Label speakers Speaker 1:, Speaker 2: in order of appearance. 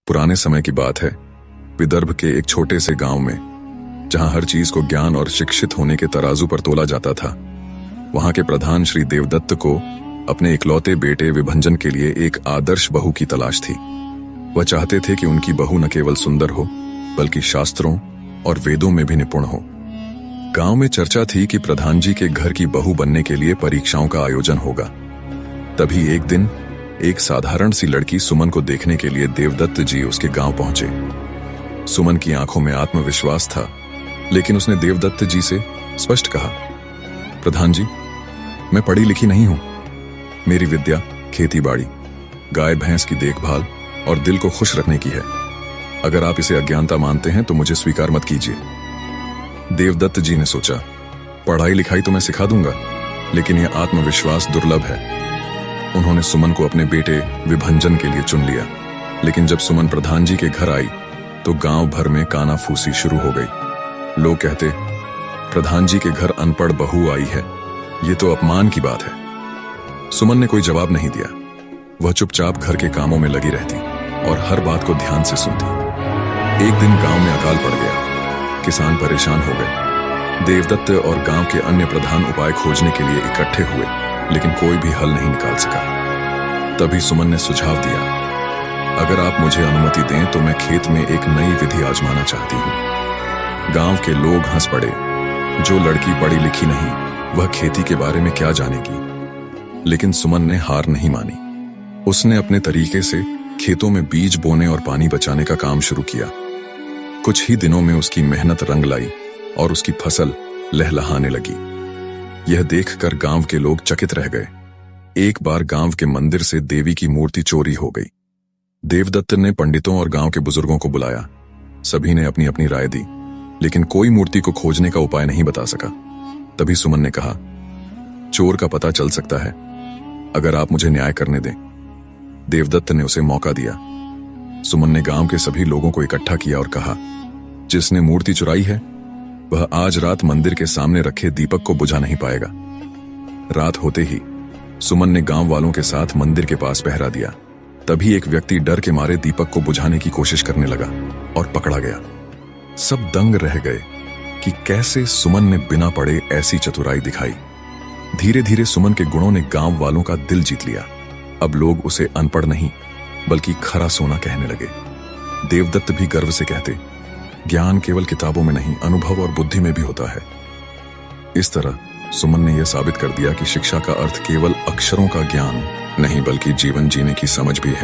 Speaker 1: पुराने समय की बात है। विदर्भ के एक छोटे से गांव में, जहां हर चीज को ज्ञान और शिक्षित होने के तराजू पर तोला जाता था, वहां के प्रधान श्री देवदत्त को अपने इकलौते बेटे विभंजन के लिए एक आदर्श बहू की तलाश थी। वह चाहते थे कि उनकी बहू न केवल सुंदर हो, बल्कि शास्त्रों और वेदों में भी निपुण हो। गांव में चर्चा थी कि प्रधान जी के घर की बहू बनने के लिए परीक्षाओं का आयोजन होगा। तभी एक दिन एक साधारण सी लड़की सुमन को देखने के लिए देवदत्त जी उसके गांव पहुंचे। सुमन की आंखों में आत्मविश्वास था, लेकिन उसने देवदत्त जी से स्पष्ट कहा, प्रधान जी, मैं पढ़ी लिखी नहीं हूं। मेरी विद्या खेती-बाड़ी, गाय भैंस की देखभाल और दिल को खुश रखने की है। अगर आप इसे अज्ञानता मानते हैं तो मुझे स्वीकार मत कीजिए। देवदत्त जी ने सोचा, पढ़ाई लिखाई तो मैं सिखा दूंगा, लेकिन यह आत्मविश्वास दुर्लभ है। उन्होंने सुमन को अपने बेटे विभंजन के लिए चुन लिया। लेकिन जब सुमन प्रधान जी के घर आई तो गांव भर में कानाफूसी शुरू हो गई। लोग कहते, प्रधान जी के घर अनपढ़ बहू आई है, ये तो अपमान की बात है। सुमन ने कोई जवाब नहीं दिया। वह चुपचाप घर के कामों में लगी रहती और हर बात को ध्यान से सुनती। एक दिन गांव में अकाल पड़ गया। किसान परेशान हो गए। देवदत्त और गांव के अन्य प्रधान उपाय खोजने के लिए इकट्ठे हुए, लेकिन कोई भी हल नहीं निकाल सका। तभी सुमन ने सुझाव दिया, अगर आप मुझे अनुमति दें तो मैं खेत में एक नई विधि आजमाना चाहती हूं। गांव के लोग हंस पड़े। जो लड़की पढ़ी लिखी नहीं, वह खेती के बारे में क्या जानेगी। लेकिन सुमन ने हार नहीं मानी। उसने अपने तरीके से खेतों में बीज बोने और पानी बचाने का काम शुरू किया। कुछ ही दिनों में उसकी मेहनत रंग लाई और उसकी फसल लहलहाने लगी। यह देखकर गांव के लोग चकित रह गए। एक बार गांव के मंदिर से देवी की मूर्ति चोरी हो गई। देवदत्त ने पंडितों और गांव के बुजुर्गों को बुलाया। सभी ने अपनी अपनी राय दी, लेकिन कोई मूर्ति को खोजने का उपाय नहीं बता सका। तभी सुमन ने कहा, चोर का पता चल सकता है, अगर आप मुझे न्याय करने दें। देवदत्त ने उसे मौका दिया। सुमन ने गांव के सभी लोगों को इकट्ठा किया और कहा, जिसने मूर्ति चुराई है वह आज रात मंदिर के सामने रखे दीपक को बुझा नहीं पाएगा। रात होते ही सुमन ने गांव वालों के साथ मंदिर के पास पहरा दिया। तभी एक व्यक्ति डर के मारे दीपक को बुझाने की कोशिश करने लगा और पकड़ा गया। सब दंग रह गए कि कैसे सुमन ने बिना पढ़े ऐसी चतुराई दिखाई। धीरे धीरे सुमन के गुणों ने गांव वालों का दिल जीत लिया। अब लोग उसे अनपढ़ नहीं, बल्कि खरा सोना कहने लगे। देवदत्त भी गर्व से कहते, ज्ञान केवल किताबों में नहीं, अनुभव और बुद्धि में भी होता है। इस तरह सुमन ने यह साबित कर दिया कि शिक्षा का अर्थ केवल अक्षरों का ज्ञान नहीं, बल्कि जीवन जीने की समझ भी है।